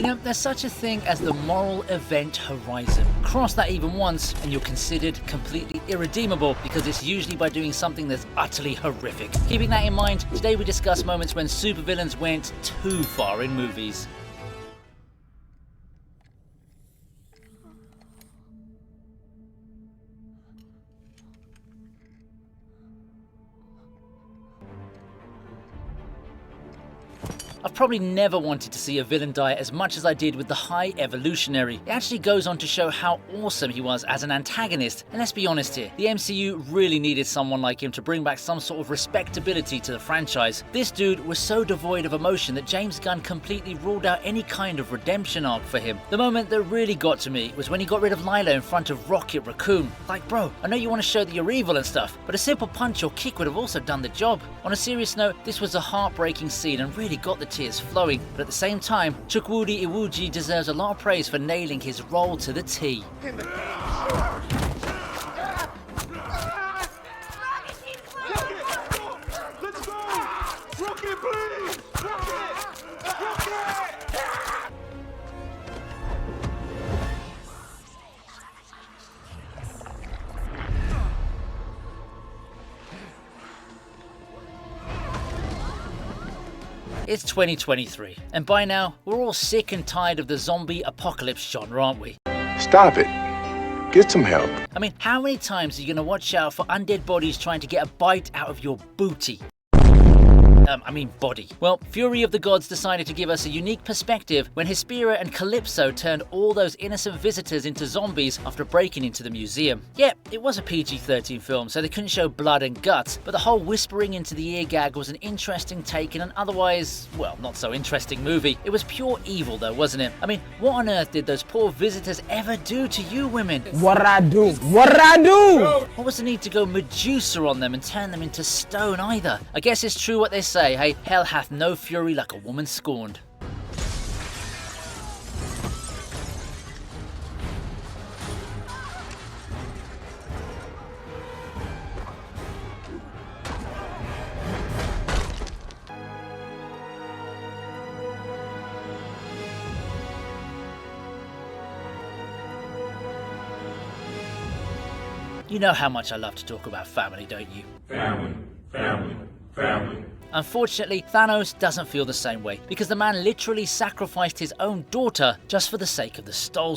You know, there's such a thing as the moral event horizon. Cross that even once and you're considered completely irredeemable, because it's usually by doing something that's utterly horrific. Keeping that in mind, today we discuss moments when supervillains went too far in movies. I've probably never wanted to see a villain die as much as I did with the High Evolutionary. It actually goes on to show how awesome he was as an antagonist, and let's be honest here, the MCU really needed someone like him to bring back some sort of respectability to the franchise. This dude was so devoid of emotion that James Gunn completely ruled out any kind of redemption arc for him. The moment that really got to me was when he got rid of Lilo in front of Rocket Raccoon. Like, bro, I know you want to show that you're evil and stuff, but a simple punch or kick would have also done the job. On a serious note, this was a heartbreaking scene and really got the tears flowing, but at the same time, Chukwudi Iwuji deserves a lot of praise for nailing his role to the T. Let's go! Rocket, please! Rocket! It's 2023, and by now, we're all sick and tired of the zombie apocalypse genre, aren't we? Stop it. Get some help. I mean, how many times are you gonna watch out for undead bodies trying to get a bite out of your booty? Body. Well, Fury of the Gods decided to give us a unique perspective when Hespera and Calypso turned all those innocent visitors into zombies after breaking into the museum. Yeah, it was a PG-13 film, so they couldn't show blood and guts, but the whole whispering into the ear gag was an interesting take in an otherwise, well, not so interesting movie. It was pure evil though, wasn't it? I mean, what on earth did those poor visitors ever do to you women? What'd I do? What'd I do? What was the need to go Medusa on them and turn them into stone either? I guess it's true what they say, hey, hell hath no fury like a woman scorned. You know how much I love to talk about family, don't you? Family, family, family. Unfortunately, Thanos doesn't feel the same way, because the man literally sacrificed his own daughter just for the sake of the Soul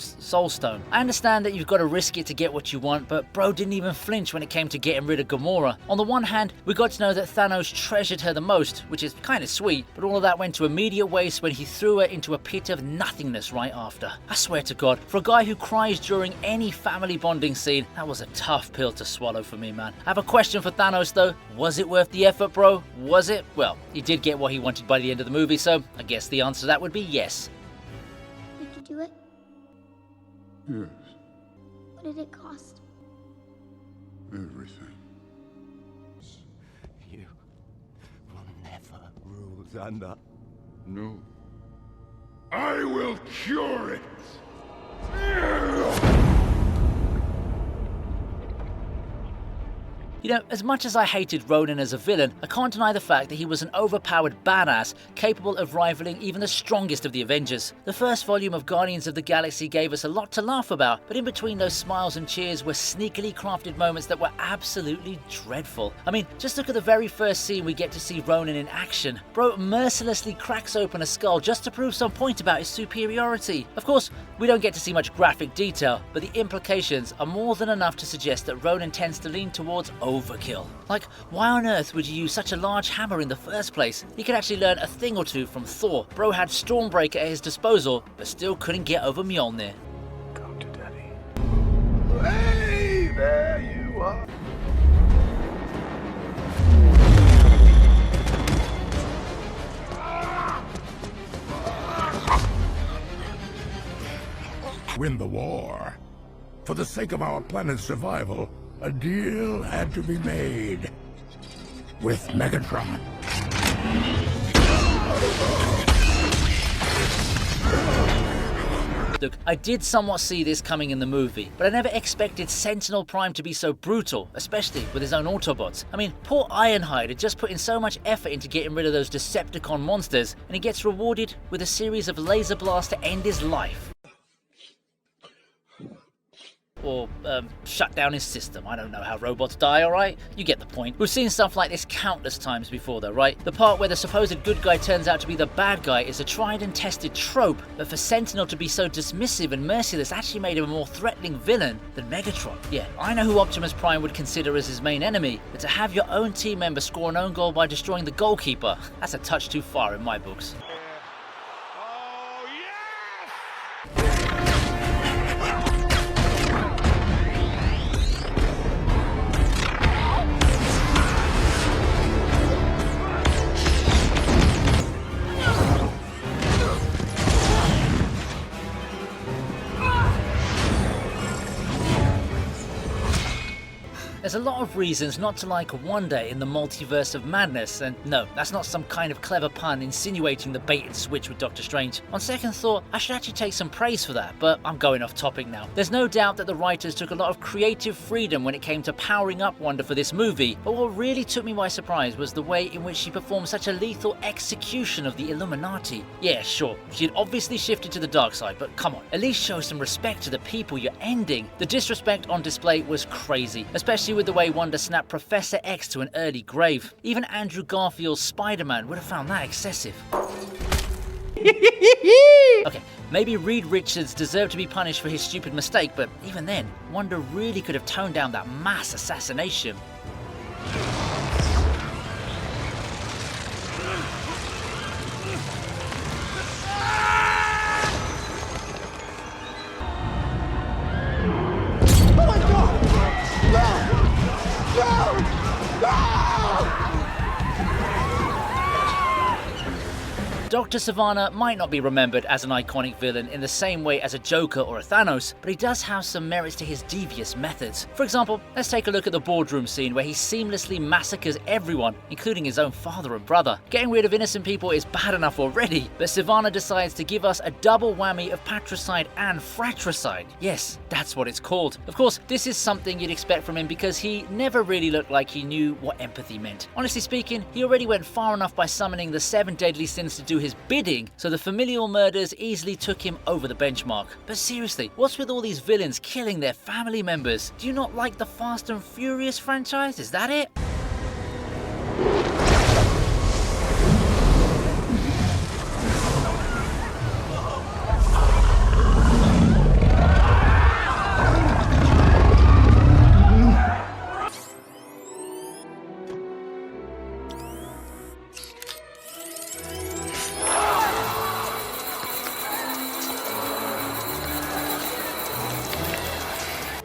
Stone. I understand that you've got to risk it to get what you want, but bro didn't even flinch when it came to getting rid of Gamora. On the one hand, we got to know that Thanos treasured her the most, which is kind of sweet, but all of that went to immediate waste when he threw her into a pit of nothingness right after. I swear to God, for a guy who cries during any family bonding scene, that was a tough pill to swallow for me, man. I have a question for Thanos though. Was it worth the effort, bro? Was it? Well, he did get what he wanted by the end of the movie, so I guess the answer to that would be yes. Did you do it? Yes, What did it cost? everything. You will never rule Xander. No. I will cure it! You know, as much as I hated Ronan as a villain, I can't deny the fact that he was an overpowered badass, capable of rivaling even the strongest of the Avengers. The first volume of Guardians of the Galaxy gave us a lot to laugh about, but in between those smiles and cheers were sneakily crafted moments that were absolutely dreadful. I mean, just look at the very first scene we get to see Ronan in action. Bro mercilessly cracks open a skull just to prove some point about his superiority. Of course, we don't get to see much graphic detail, but the implications are more than enough to suggest that Ronan tends to lean towards overkill. Like, why on earth would you use such a large hammer in the first place? He could actually learn a thing or two from Thor. Bro had Stormbreaker at his disposal, but still couldn't get over Mjolnir. Come to Daddy. Hey, there you are. Win the war. For the sake of our planet's survival, a deal had to be made with Megatron. Look, I did somewhat see this coming in the movie, but I never expected Sentinel Prime to be so brutal, especially with his own Autobots. I mean, poor Ironhide had just put in so much effort into getting rid of those Decepticon monsters, and he gets rewarded with a series of laser blasts to end his life. Or shut down his system. I don't know how robots die, alright? You get the point. We've seen stuff like this countless times before though, right? The part where the supposed good guy turns out to be the bad guy is a tried and tested trope, but for Sentinel to be so dismissive and merciless actually made him a more threatening villain than Megatron. Yeah, I know who Optimus Prime would consider as his main enemy, but to have your own team member score an own goal by destroying the goalkeeper, that's a touch too far in my books. There's a lot of reasons not to like Wanda in the Multiverse of Madness, and no, that's not some kind of clever pun insinuating the bait and switch with Doctor Strange. On second thought, I should actually take some praise for that, but I'm going off topic now. There's no doubt that the writers took a lot of creative freedom when it came to powering up Wanda for this movie, but what really took me by surprise was the way in which she performed such a lethal execution of the Illuminati. Yeah, sure, she'd obviously shifted to the dark side, but come on, at least show some respect to the people you're ending. The disrespect on display was crazy, especially with the way Wanda snapped Professor X to an early grave. Even Andrew Garfield's Spider-Man would have found that excessive. Okay, maybe Reed Richards deserved to be punished for his stupid mistake, but even then, Wanda really could have toned down that mass assassination. Dr. Sivana might not be remembered as an iconic villain in the same way as a Joker or a Thanos, but he does have some merits to his devious methods. For example, let's take a look at the boardroom scene where he seamlessly massacres everyone, including his own father and brother. Getting rid of innocent people is bad enough already, but Sivana decides to give us a double whammy of patricide and fratricide. Yes, that's what it's called. Of course, this is something you'd expect from him because he never really looked like he knew what empathy meant. Honestly speaking, he already went far enough by summoning the 7 deadly sins to do his bidding, so the familial murders easily took him over the benchmark. But seriously, what's with all these villains killing their family members? Do you not like the Fast and Furious franchise? Is that it?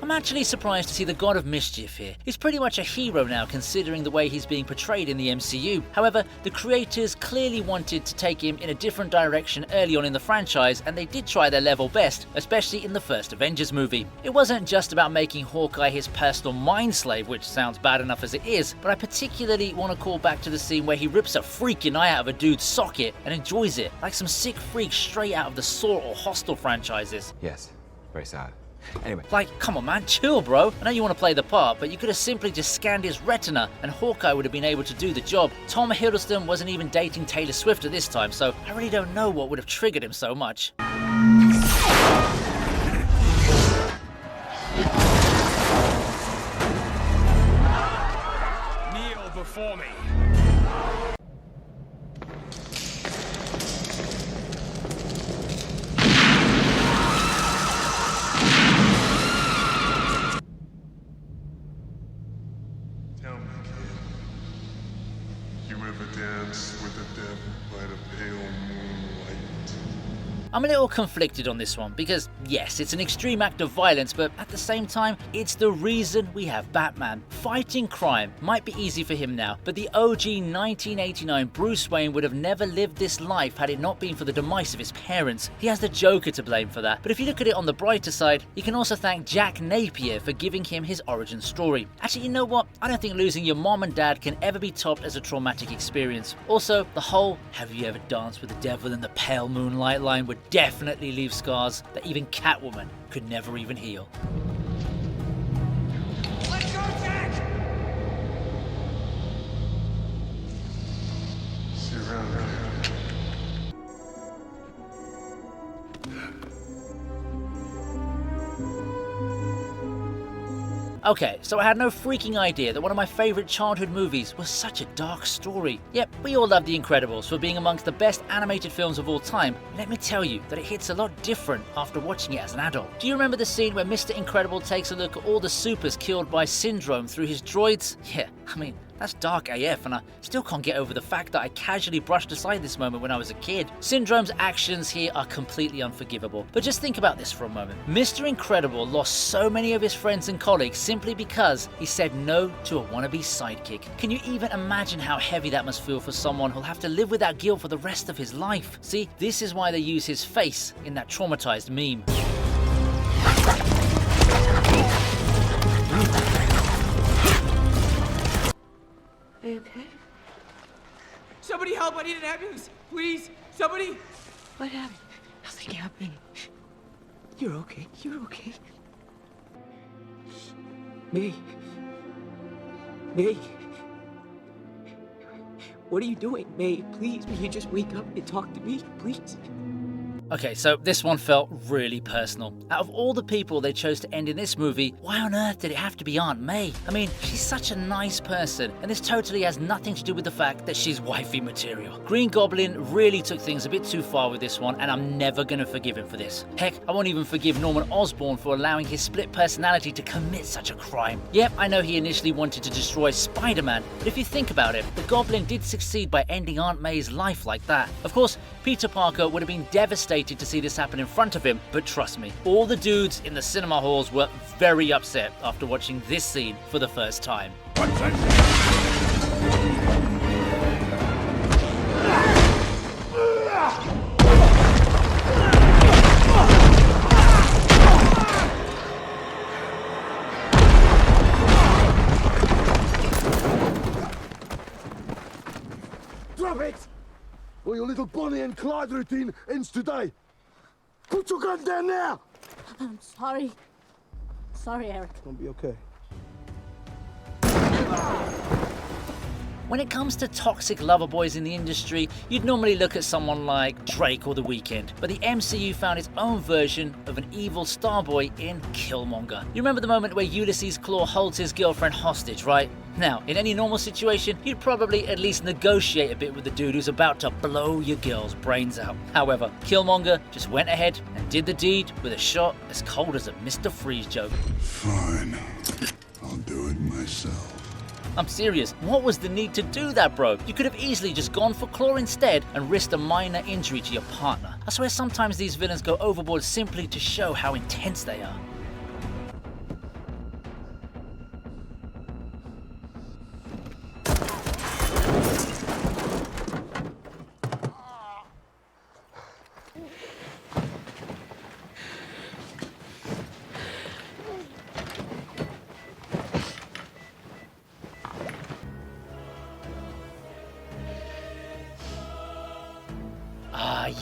I'm actually surprised to see the God of Mischief here. He's pretty much a hero now considering the way he's being portrayed in the MCU. However, the creators clearly wanted to take him in a different direction early on in the franchise, and they did try their level best, especially in the first Avengers movie. It wasn't just about making Hawkeye his personal mind slave, which sounds bad enough as it is, but I particularly want to call back to the scene where he rips a freaking eye out of a dude's socket and enjoys it, like some sick freak straight out of the Saw or Hostel franchises. Yes, very sad. Anyway. Like, come on man, chill bro. I know you want to play the part, but you could have simply just scanned his retina and Hawkeye would have been able to do the job. Tom Hiddleston wasn't even dating Taylor Swift at this time, so I really don't know what would have triggered him so much. Kneel before me. Tell me, kid, you ever danced with the devil by the pale moonlight? I'm a little conflicted on this one because, yes, it's an extreme act of violence, but at the same time, it's the reason we have Batman. Fighting crime might be easy for him now, but the OG 1989 Bruce Wayne would have never lived this life had it not been for the demise of his parents. He has the Joker to blame for that, but if you look at it on the brighter side, you can also thank Jack Napier for giving him his origin story. Actually, you know what? I don't think losing your mom and dad can ever be topped as a traumatic experience. Also, the whole "have you ever danced with the devil in the pale moonlight" line would definitely leave scars that even Catwoman could never even heal. Let's go, Jack! See you around, man. Okay, so I had no freaking idea that one of my favourite childhood movies was such a dark story. Yep, we all love The Incredibles for being amongst the best animated films of all time. Let me tell you that it hits a lot different after watching it as an adult. Do you remember the scene where Mr. Incredible takes a look at all the supers killed by Syndrome through his droids? Yeah, I mean, that's dark AF, and I still can't get over the fact that I casually brushed aside this moment when I was a kid. Syndrome's actions here are completely unforgivable. But just think about this for a moment. Mr. Incredible lost so many of his friends and colleagues simply because he said no to a wannabe sidekick. Can you even imagine how heavy that must feel for someone who'll have to live with that guilt for the rest of his life? See, this is why they use his face in that traumatized meme. Are you okay? Somebody help! I need an ambulance! Please! Somebody! What happened? Nothing happened. You're okay. You're okay. May. May. What are you doing? May, please, will you just wake up and talk to me, please? Okay, so this one felt really personal. Out of all the people they chose to end in this movie, why on earth did it have to be Aunt May? I mean, she's such a nice person, and this totally has nothing to do with the fact that she's wifey material. Green Goblin really took things a bit too far with this one, and I'm never gonna forgive him for this. Heck, I won't even forgive Norman Osborn for allowing his split personality to commit such a crime. Yep, I know he initially wanted to destroy Spider-Man, but if you think about it, the Goblin did succeed by ending Aunt May's life like that. Of course, Peter Parker would have been devastated to see this happen in front of him, but trust me, all the dudes in the cinema halls were very upset after watching this scene for the first time. Drop it! Or your little Bonnie and Clyde routine ends today. Put your gun down now! I'm sorry. Sorry, Eric. It's gonna be okay. When it comes to toxic lover boys in the industry, you'd normally look at someone like Drake or The Weeknd, but the MCU found its own version of an evil starboy in Killmonger. You remember the moment where Ulysses Claw holds his girlfriend hostage, right? Now, in any normal situation, you'd probably at least negotiate a bit with the dude who's about to blow your girl's brains out. However, Killmonger just went ahead and did the deed with a shot as cold as a Mr. Freeze joke. Fine. I'll do it myself. I'm serious, what was the need to do that, bro? You could have easily just gone for Claw instead and risked a minor injury to your partner. I swear sometimes these villains go overboard simply to show how intense they are.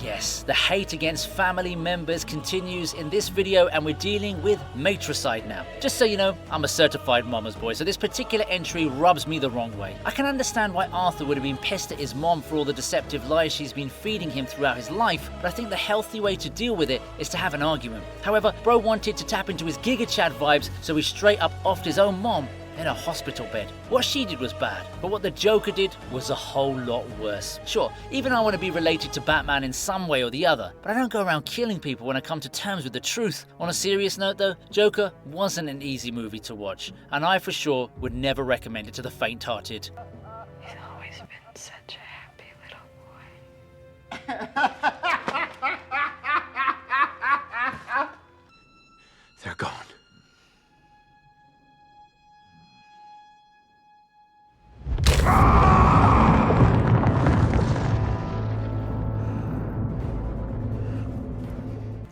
Yes, the hate against family members continues in this video, and we're dealing with matricide now. Just so you know, I'm a certified mama's boy, so this particular entry rubs me the wrong way. I can understand why Arthur would have been pissed at his mom for all the deceptive lies she's been feeding him throughout his life, but I think the healthy way to deal with it is to have an argument. However, bro wanted to tap into his Giga Chad vibes, so he straight up offed his own mom in a hospital bed. What she did was bad, but what the Joker did was a whole lot worse. Sure, even I want to be related to Batman in some way or the other, but I don't go around killing people when I come to terms with the truth. On a serious note though, Joker wasn't an easy movie to watch, and I for sure would never recommend it to the faint-hearted. He's always been such a happy little boy. They're gone.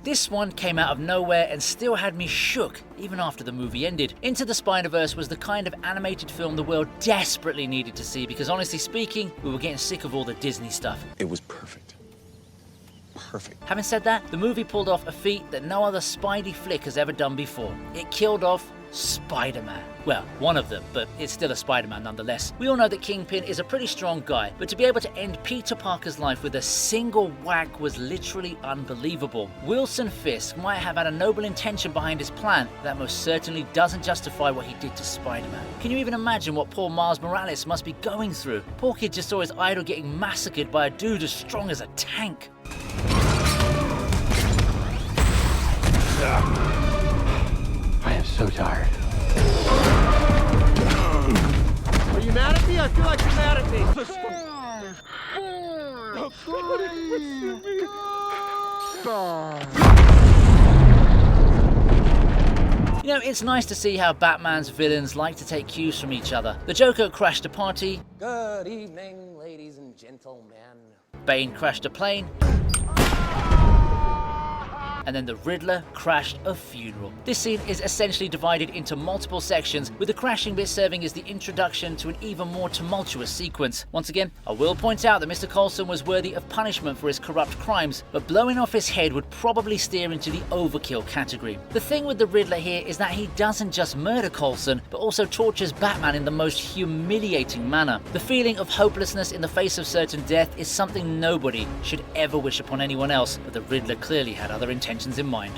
This one came out of nowhere and still had me shook even after the movie ended. Into the Spider-Verse was the kind of animated film the world desperately needed to see because honestly speaking, we were getting sick of all the Disney stuff. It was perfect. perfect. Having said that, the movie pulled off a feat that no other Spidey flick has ever done before. It killed off Spider-Man. Well, one of them, but it's still a Spider-Man nonetheless. We all know that Kingpin is a pretty strong guy, but to be able to end Peter Parker's life with a single whack was literally unbelievable. Wilson Fisk might have had a noble intention behind his plan, but that most certainly doesn't justify what he did to Spider-Man. Can you even imagine what poor Miles Morales must be going through? Poor kid just saw his idol getting massacred by a dude as strong as a tank. I am so tired. Are you mad at me? I feel like you're mad at me. You know, it's nice to see how Batman's villains like to take cues from each other. The Joker crashed a party. Good evening, ladies and gentlemen. Bane crashed a plane. And then the Riddler crashed a funeral. This scene is essentially divided into multiple sections, with the crashing bit serving as the introduction to an even more tumultuous sequence. Once again, I will point out that Mr. Coulson was worthy of punishment for his corrupt crimes, but blowing off his head would probably steer into the overkill category. The thing with the Riddler here is that he doesn't just murder Coulson, but also tortures Batman in the most humiliating manner. The feeling of hopelessness in the face of certain death is something nobody should ever wish upon anyone else, but the Riddler clearly had other intentions in mind.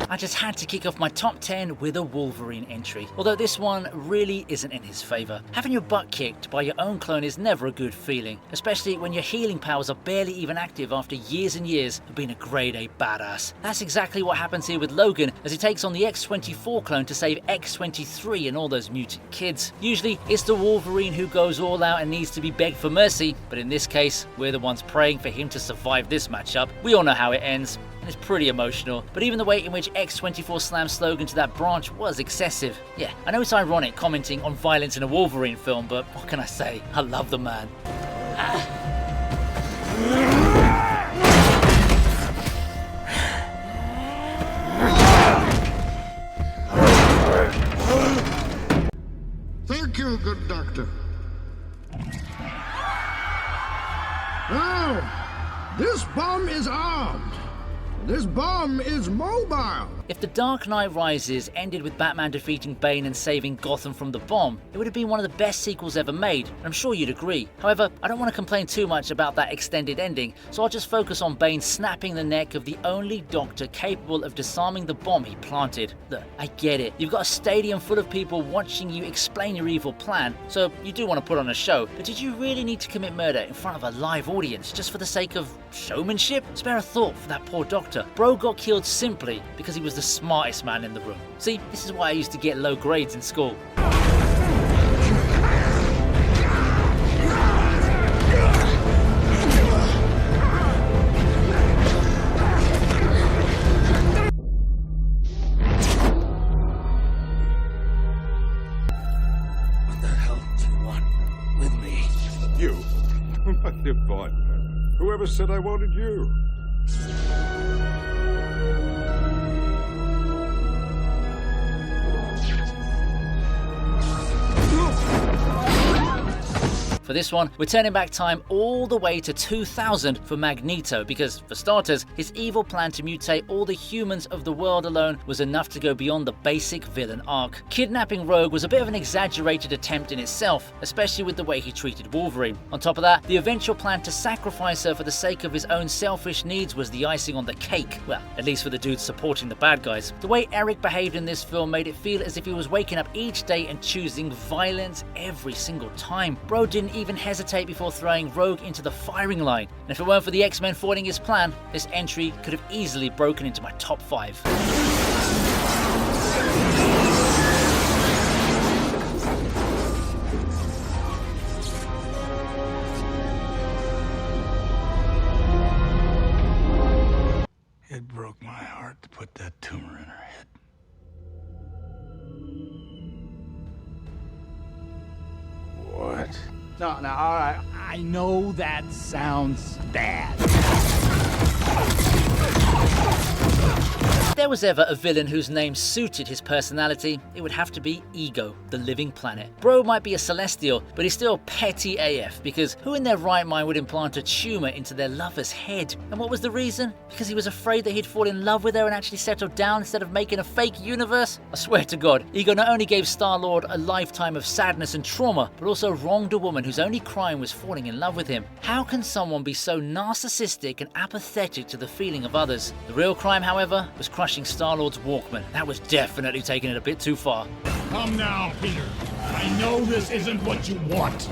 I just had to kick off my top 10 with a Wolverine entry, although this one really isn't in his favour. Having your butt kicked by your own clone is never a good feeling, especially when your healing powers are barely even active after years and years of being a grade A badass. That's exactly what happens here with Logan as he takes on the X-24 clone to save X-23 and all those mutant kids. Usually it's the Wolverine who goes all out and needs to be begged for mercy, but in this case we're the ones praying for him to survive this matchup. We all know how it ends. It's pretty emotional, but even the way in which X-24 slammed slogan to that branch was excessive. Yeah, I know it's ironic commenting on violence in a Wolverine film, but what can I say? I love the man. Thank you, good doctor. Now, this bomb is armed. This bomb is mobile. If The Dark Knight Rises ended with Batman defeating Bane and saving Gotham from the bomb, it would have been one of the best sequels ever made, and I'm sure you'd agree. However, I don't want to complain too much about that extended ending, so I'll just focus on Bane snapping the neck of the only doctor capable of disarming the bomb he planted. Look, I get it. You've got a stadium full of people watching you explain your evil plan, so you do want to put on a show, but did you really need to commit murder in front of a live audience just for the sake of showmanship? Spare a thought for that poor doctor. Bro got killed simply because he was the smartest man in the room. See, this is why I used to get low grades in school. What the hell do you want with me? You? What you bought? Whoever said I wanted you? For this one, we're turning back time all the way to 2000 for Magneto because, for starters, his evil plan to mutate all the humans of the world alone was enough to go beyond the basic villain arc. Kidnapping Rogue was a bit of an exaggerated attempt in itself, especially with the way he treated Wolverine. On top of that, the eventual plan to sacrifice her for the sake of his own selfish needs was the icing on the cake. Well, at least for the dudes supporting the bad guys. The way Eric behaved in this film made it feel as if he was waking up each day and choosing violence every single time. Bro didn't even hesitate before throwing Rogue into the firing line. And if it weren't for the X-Men foiling his plan, this entry could have easily broken into my top 5. It broke my heart to put that tumor in her head. What? No, all right. I know that sounds bad. If there was ever a villain whose name suited his personality, it would have to be Ego, the living planet. Bro might be a celestial, but he's still petty AF, because who in their right mind would implant a tumor into their lover's head? And what was the reason? Because he was afraid that he'd fall in love with her and actually settle down instead of making a fake universe? I swear to God, Ego not only gave Star-Lord a lifetime of sadness and trauma, but also wronged a woman whose only crime was falling in love with him. How can someone be so narcissistic and apathetic to the feeling of others? The real crime, however, was crushing Star-Lord's Walkman. That was definitely taking it a bit too far. Come now, Peter. I know this isn't what you want.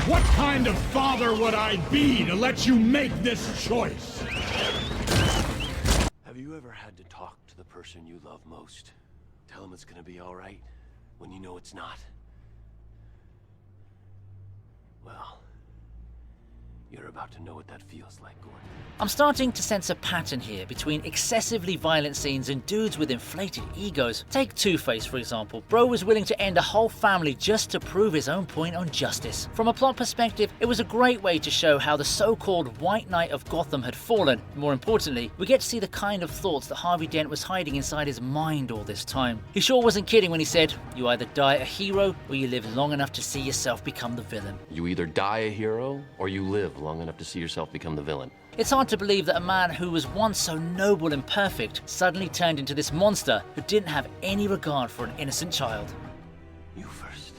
What kind of father would I be to let you make this choice? Have you ever had to talk to the person you love most? Tell them it's gonna be all right when you know it's not? Well, you're about to know what that feels like, Gordon. I'm starting to sense a pattern here between excessively violent scenes and dudes with inflated egos. Take Two-Face, for example. Bro was willing to end a whole family just to prove his own point on justice. From a plot perspective, it was a great way to show how the so-called White Knight of Gotham had fallen. More importantly, we get to see the kind of thoughts that Harvey Dent was hiding inside his mind all this time. He sure wasn't kidding when he said, "You either die a hero, or you live long enough to see yourself become the villain." You either die a hero, or you live long enough to see yourself become the villain. It's hard to believe that a man who was once so noble and perfect suddenly turned into this monster who didn't have any regard for an innocent child. You first.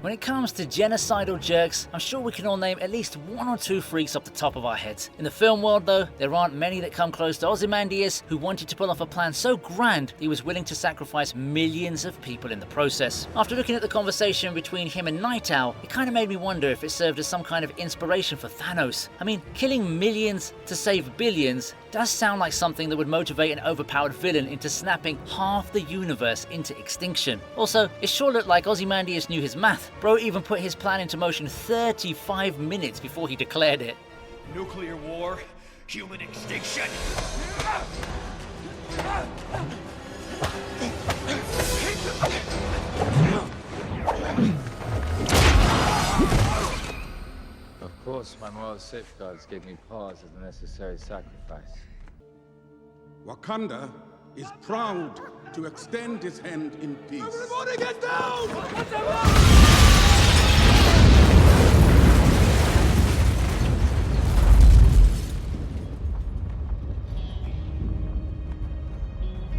When it comes to genocidal jerks, I'm sure we can all name at least one or two freaks off the top of our heads. In the film world though, there aren't many that come close to Ozymandias, who wanted to pull off a plan so grand that he was willing to sacrifice millions of people in the process. After looking at the conversation between him and Night Owl, it kind of made me wonder if it served as some kind of inspiration for Thanos. I mean, killing millions to save billions does sound like something that would motivate an overpowered villain into snapping half the universe into extinction. Also, it sure looked like Ozymandias knew his math. Bro even put his plan into motion 35 minutes before he declared it. Nuclear war, human extinction. Of course, my moral safeguards gave me pause as a necessary sacrifice. Wakanda is proud to extend his hand in peace. Everybody get down!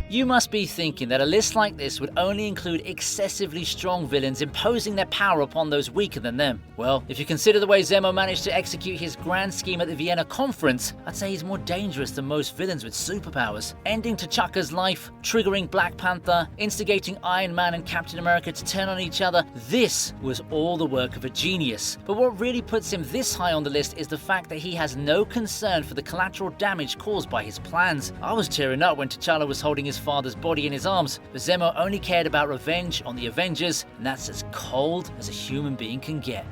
You must be thinking that a list like this would only include excessively strong villains imposing their power upon those weaker than them. Well, if you consider the way Zemo managed to execute his grand scheme at the Vienna conference, I'd say he's more dangerous than most villains with superpowers. Ending T'Chaka's life, triggering Black Panther, instigating Iron Man and Captain America to turn on each other, this was all the work of a genius. But what really puts him this high on the list is the fact that he has no concern for the collateral damage caused by his plans. I was tearing up when T'Challa was holding his father's body in his arms, but Zemo only cared about revenge on the Avengers, and that's as cold as a human being can get.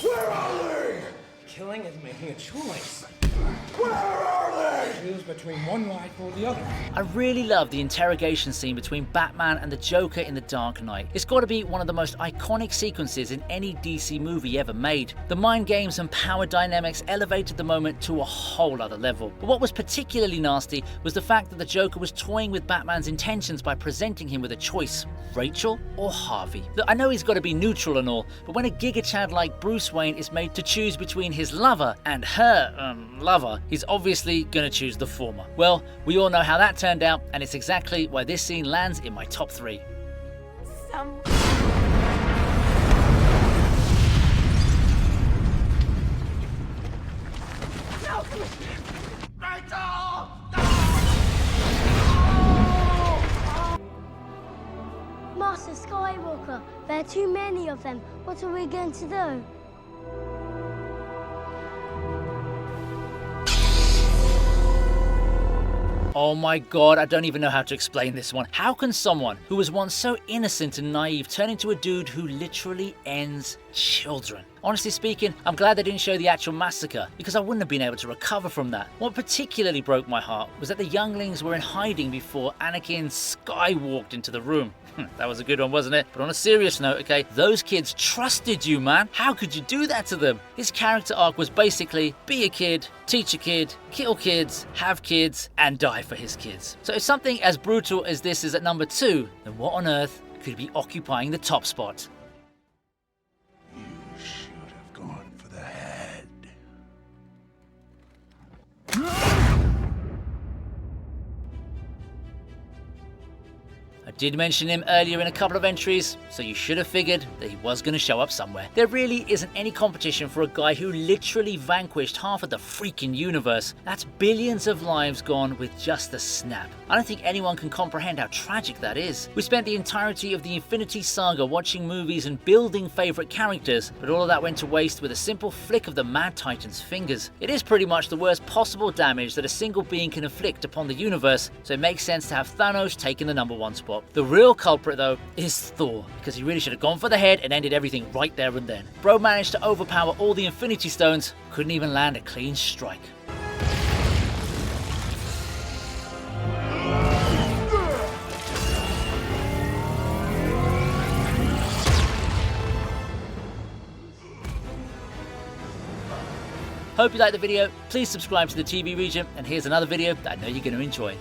Where are they? Killing is making a choice. Where are they? Choose between one life or the other. I really love the interrogation scene between Batman and the Joker in The Dark Knight. It's got to be one of the most iconic sequences in any DC movie ever made. The mind games and power dynamics elevated the moment to a whole other level. But what was particularly nasty was the fact that the Joker was toying with Batman's intentions by presenting him with a choice: Rachel or Harvey. Look, I know he's got to be neutral and all, but when a giga-chad like Bruce Wayne is made to choose between his lover and her lover, he's obviously gonna choose the former. Well, we all know how that turned out, and it's exactly why this scene lands in my top 3. Skywalker. There are too many of them. What are we going to do? Oh my god, I don't even know how to explain this one. How can someone who was once so innocent and naive turn into a dude who literally ends children? Honestly speaking, I'm glad they didn't show the actual massacre, because I wouldn't have been able to recover from that. What particularly broke my heart was that the younglings were in hiding before Anakin skywalked into the room. That was a good one, wasn't it? But on a serious note, okay, those kids trusted you, man. How could you do that to them? His character arc was basically be a kid, teach a kid, kill kids, have kids, and die for his kids. So if something as brutal as this is at number 2, then what on earth could be occupying the top spot? I did mention him earlier in a couple of entries, so you should have figured that he was going to show up somewhere. There really isn't any competition for a guy who literally vanquished half of the freaking universe. That's billions of lives gone with just a snap. I don't think anyone can comprehend how tragic that is. We spent the entirety of the Infinity Saga watching movies and building favourite characters, but all of that went to waste with a simple flick of the Mad Titan's fingers. It is pretty much the worst possible damage that a single being can inflict upon the universe, so it makes sense to have Thanos taking the number 1 spot. The real culprit though is Thor, because he really should have gone for the head and ended everything right there and then. Bro managed to overpower all the Infinity Stones, couldn't even land a clean strike. Hope you liked the video, please subscribe to the TV Regent, and here's another video that I know you're going to enjoy.